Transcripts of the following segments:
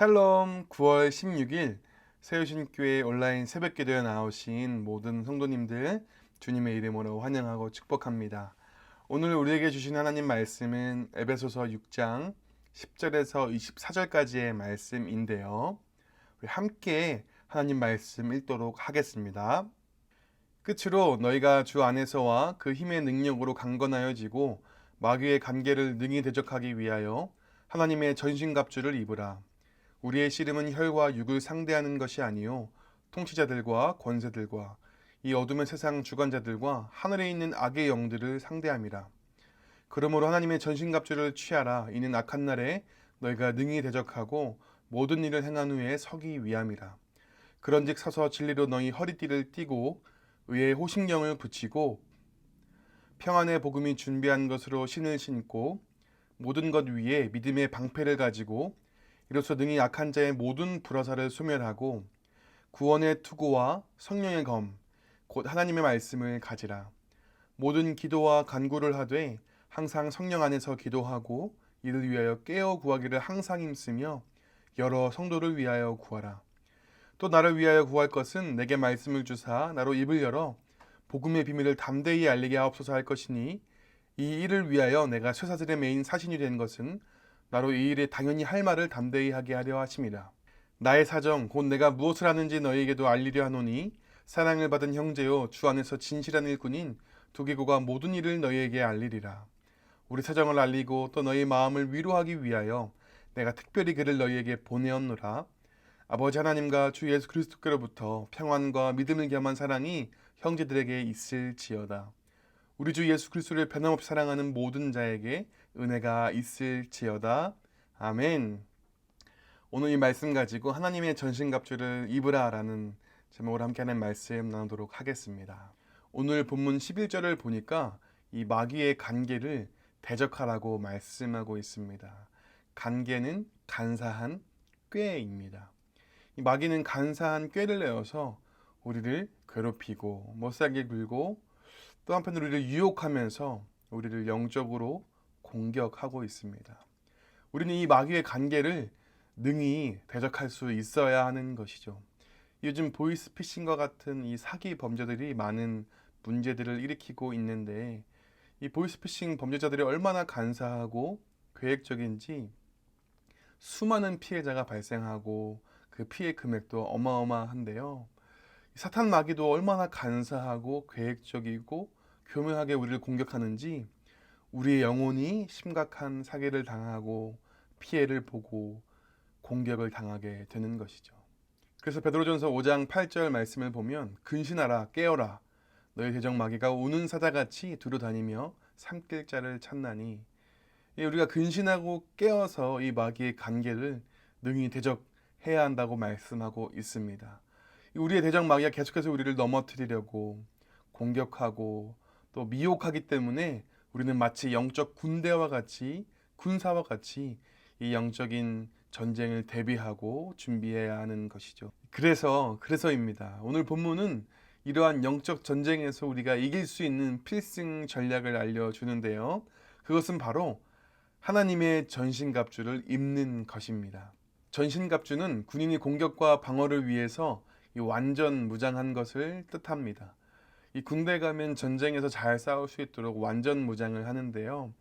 샬롬. 9월 16일 세우신교회 온라인 새벽기도에 나오신 모든 성도님들 주님의 이름으로 환영하고 축복합니다. 오늘 우리에게 주신 하나님 말씀은 에베소서 6장 10절에서 24절까지의 말씀인데요. 우리 함께 하나님 말씀 읽도록 하겠습니다. 끝으로 너희가 주 안에서와 그 힘의 능력으로 강건하여지고 마귀의 관계를 능히 대적하기 위하여 하나님의 전신갑주를 입으라. 우리의 씨름은 혈과 육을 상대하는 것이 아니요 통치자들과 권세들과 이 어둠의 세상 주관자들과 하늘에 있는 악의 영들을 상대함이라. 그러므로 하나님의 전신갑주를 취하라. 이는 악한 날에 너희가 능히 대적하고 모든 일을 행한 후에 서기 위함이라. 그런즉 서서 진리로 너희 허리띠를 띠고 의의 호심경을 붙이고 평안의 복음이 준비한 것으로 신을 신고 모든 것 위에 믿음의 방패를 가지고 이로써 능히 악한 자의 모든 불화살을 소멸하고 구원의 투구와 성령의 검 곧 하나님의 말씀을 가지라. 모든 기도와 간구를 하되 항상 성령 안에서 기도하고 이를 위하여 깨어 구하기를 항상 힘쓰며 여러 성도를 위하여 구하라. 또 나를 위하여 구할 것은 내게 말씀을 주사 나로 입을 열어 복음의 비밀을 담대히 알리게 하옵소서 할 것이니 이 일을 위하여 내가 쇠사슬에 매인 사신이 된 것은 나로 이 일에 당연히 할 말을 담대히 하게 하려 하심이라. 나의 사정 곧 내가 무엇을 하는지 너희에게도 알리려 하노니 사랑을 받은 형제요 주 안에서 진실한 일꾼인 두기고가 모든 일을 너희에게 알리리라. 우리 사정을 알리고 또 너희 마음을 위로하기 위하여 내가 특별히 그를 너희에게 보내었노라. 아버지 하나님과 주 예수 그리스도께로부터 평안과 믿음을 겸한 사랑이 형제들에게 있을지어다. 우리 주 예수 그리스도를 변함없이 사랑하는 모든 자에게 은혜가 있을지어다. 아멘. 오늘 이 말씀 가지고 하나님의 전신갑주를 입으라 라는 제목으로 함께 하는 말씀 나누도록 하겠습니다. 오늘 본문 11절을 보니까 이 마귀의 간계를 대적하라고 말씀하고 있습니다. 간계는 간사한 꾀입니다. 이 마귀는 간사한 꾀를 내어서 우리를 괴롭히고 못살게 굴고 또 한편으로 우리를 유혹하면서 우리를 영적으로 공격하고 있습니다. 우리는 이 마귀의 관계를 능히 대적할 수 있어야 하는 것이죠. 요즘 보이스피싱과 같은 이 사기 범죄들이 많은 문제들을 일으키고 있는데 이 보이스피싱 범죄자들이 얼마나 간사하고 계획적인지 수많은 피해자가 발생하고 그 피해 금액도 어마어마한데요. 사탄 마귀도 얼마나 간사하고 계획적이고 교묘하게 우리를 공격하는지 우리의 영혼이 심각한 사기를 당하고 피해를 보고 공격을 당하게 되는 것이죠. 그래서 베드로전서 5장 8절 말씀을 보면 근신하라 깨어라 너희 대적 마귀가 우는 사자같이 두루다니며 삼킬 자를 찾나니 우리가 근신하고 깨어서 이 마귀의 관계를 능히 대적해야 한다고 말씀하고 있습니다. 우리의 대적 마귀가 계속해서 우리를 넘어뜨리려고 공격하고 또 미혹하기 때문에 우리는 마치 영적 군대와 같이 군사와 같이 이 영적인 전쟁을 대비하고 준비해야 하는 것이죠. 그래서입니다. 오늘 본문은 이러한 영적 전쟁에서 우리가 이길 수 있는 필승 전략을 알려주는데요. 그것은 바로 하나님의 전신갑주를 입는 것입니다. 전신갑주는 군인이 공격과 방어를 위해서 이 완전 무장한 것을 뜻합니다. 이 군대 가면 전쟁에서 잘 싸울 수 있도록 완전 무장을 하는데요.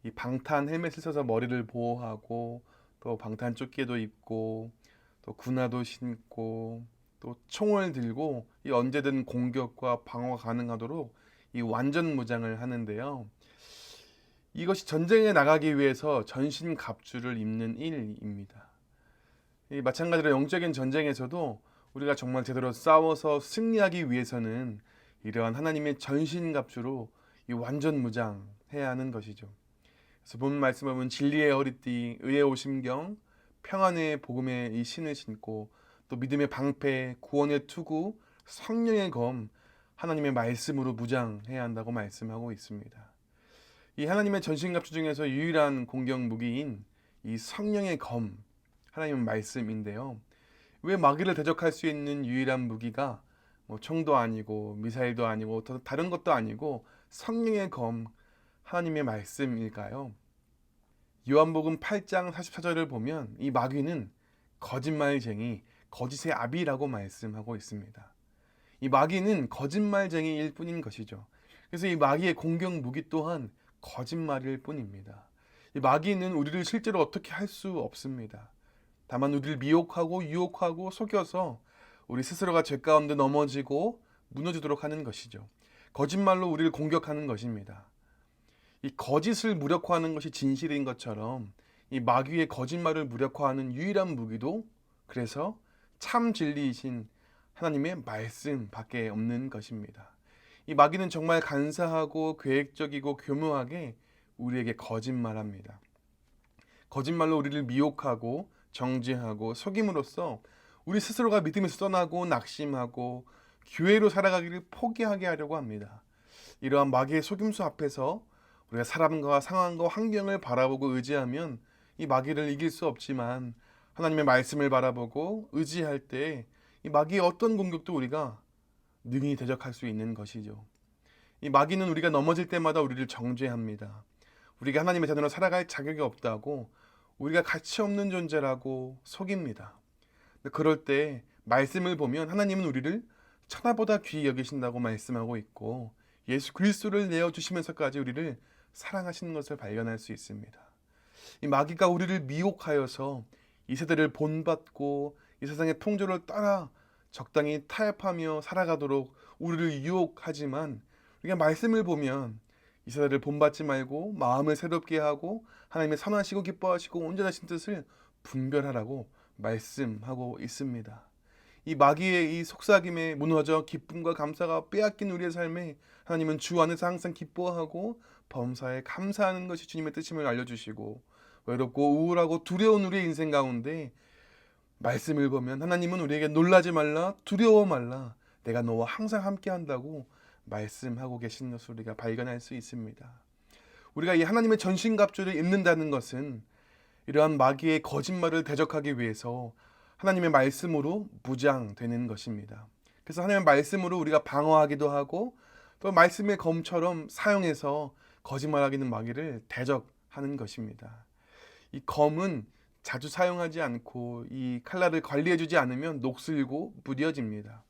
이 방탄 헬멧을 써서 머리를 보호하고 또 방탄 조끼도 입고 또 군화도 신고 또 총을 들고 이 언제든 공격과 방어가 가능하도록 이 완전 무장을 하는데요. 이것이 전쟁에 나가기 위해서 전신갑주를 입는 일입니다. 이 마찬가지로 영적인 전쟁에서도 우리가 정말 제대로 싸워서 승리하기 위해서는 이러한 하나님의 전신갑주로 이 완전 무장해야 하는 것이죠. 그래서 본 말씀을 보면 진리의 허리띠, 의의 오심경, 평안의 복음의 이 신을 신고 또 믿음의 방패, 구원의 투구, 성령의 검, 하나님의 말씀으로 무장해야 한다고 말씀하고 있습니다. 이 하나님의 전신갑주 중에서 유일한 공격 무기인 이 성령의 검, 하나님의 말씀인데요. 왜 마귀를 대적할 수 있는 유일한 무기가 총도 아니고 미사일도 아니고 다른 것도 아니고 성령의 검 하나님의 말씀일까요? 요한복음 8장 44절을 보면 이 마귀는 거짓말쟁이, 거짓의 아비라고 말씀하고 있습니다. 이 마귀는 거짓말쟁이일 뿐인 것이죠. 그래서 이 마귀의 공격 무기 또한 거짓말일 뿐입니다. 이 마귀는 우리를 실제로 어떻게 할 수 없습니다. 다만 우리를 미혹하고 유혹하고 속여서 우리 스스로가 죄 가운데 넘어지고 무너지도록 하는 것이죠. 거짓말로 우리를 공격하는 것입니다. 이 거짓을 무력화하는 것이 진실인 것처럼 이 마귀의 거짓말을 무력화하는 유일한 무기도 그래서 참 진리이신 하나님의 말씀밖에 없는 것입니다. 이 마귀는 정말 간사하고 계획적이고 교묘하게 우리에게 거짓말합니다. 거짓말로 우리를 미혹하고 정죄하고 속임으로써 우리 스스로가 믿음에서 떠나고 낙심하고 교회로 살아가기를 포기하게 하려고 합니다. 이러한 마귀의 속임수 앞에서 우리가 사람과 상황과 환경을 바라보고 의지하면 이 마귀를 이길 수 없지만 하나님의 말씀을 바라보고 의지할 때 이 마귀의 어떤 공격도 우리가 능히 대적할 수 있는 것이죠. 이 마귀는 우리가 넘어질 때마다 우리를 정죄합니다. 우리가 하나님의 자녀로 살아갈 자격이 없다고, 우리가 가치 없는 존재라고 속입니다. 그럴 때 말씀을 보면 하나님은 우리를 천하보다 귀히 여기신다고 말씀하고 있고 예수 그리스도를 내어주시면서까지 우리를 사랑하시는 것을 발견할 수 있습니다. 이 마귀가 우리를 미혹하여서 이 세대를 본받고 이 세상의 풍조를 따라 적당히 타협하며 살아가도록 우리를 유혹하지만 우리가 말씀을 보면 이 세대를 본받지 말고 마음을 새롭게 하고 하나님의 선하시고 기뻐하시고 온전하신 뜻을 분별하라고 말씀하고 있습니다. 이 마귀의 이 속삭임에 무너져 기쁨과 감사가 빼앗긴 우리의 삶에 하나님은 주 안에서 항상 기뻐하고 범사에 감사하는 것이 주님의 뜻임을 알려주시고, 외롭고 우울하고 두려운 우리의 인생 가운데 말씀을 보면 하나님은 우리에게 놀라지 말라, 두려워 말라, 내가 너와 항상 함께 한다고 말씀하고 계신 것을 우리가 발견할 수 있습니다. 우리가 이 하나님의 전신갑주를 입는다는 것은 이러한 마귀의 거짓말을 대적하기 위해서 하나님의 말씀으로 무장되는 것입니다. 그래서 하나님의 말씀으로 우리가 방어하기도 하고 또 말씀의 검처럼 사용해서 거짓말하기는 마귀를 대적하는 것입니다. 이 검은 자주 사용하지 않고 이 칼날을 관리해주지 않으면 녹슬고 무뎌집니다.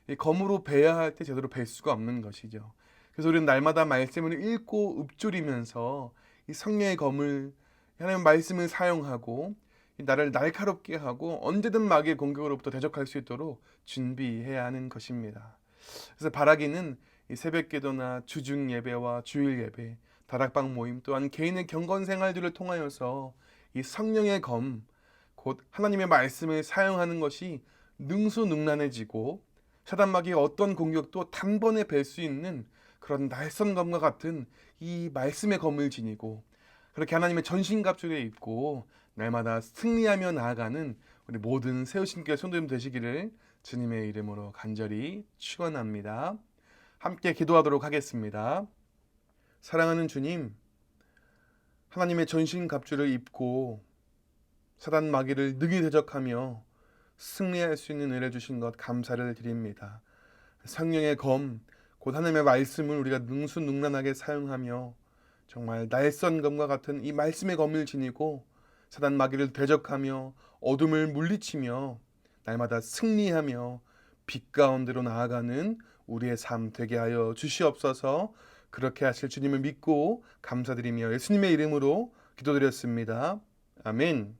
이 검으로 베야 할 때 제대로 벨 수가 없는 것이죠. 그래서 우리는 날마다 말씀을 읽고 읊조리면서 이 성령의 검을, 하나님의 말씀을 사용하고 나를 날카롭게 하고 언제든 마귀의 공격으로부터 대적할 수 있도록 준비해야 하는 것입니다. 그래서 바라기는 이 새벽기도나 주중 예배와 주일 예배, 다락방 모임 또한 개인의 경건 생활들을 통하여서 이 성령의 검, 곧 하나님의 말씀을 사용하는 것이 능수능란해지고 사단 마귀의 어떤 공격도 단번에 뵐 수 있는 그런 날선 검과 같은 이 말씀의 검을 지니고 그렇게 하나님의 전신갑주를 입고 날마다 승리하며 나아가는 우리 모든 세우신교회 성도님 되시기를 주님의 이름으로 간절히 축원합니다. 함께 기도하도록 하겠습니다. 사랑하는 주님, 하나님의 전신갑주를 입고 사단 마귀를 능히 대적하며 승리할 수 있는 은혜 주신 것 감사를 드립니다. 성령의 검, 곧 하나님의 말씀을 우리가 능수능란하게 사용하며 정말 날선 검과 같은 이 말씀의 검을 지니고 사단 마귀를 대적하며 어둠을 물리치며 날마다 승리하며 빛 가운데로 나아가는 우리의 삶 되게 하여 주시옵소서. 그렇게 하실 주님을 믿고 감사드리며 예수님의 이름으로 기도드렸습니다. 아멘.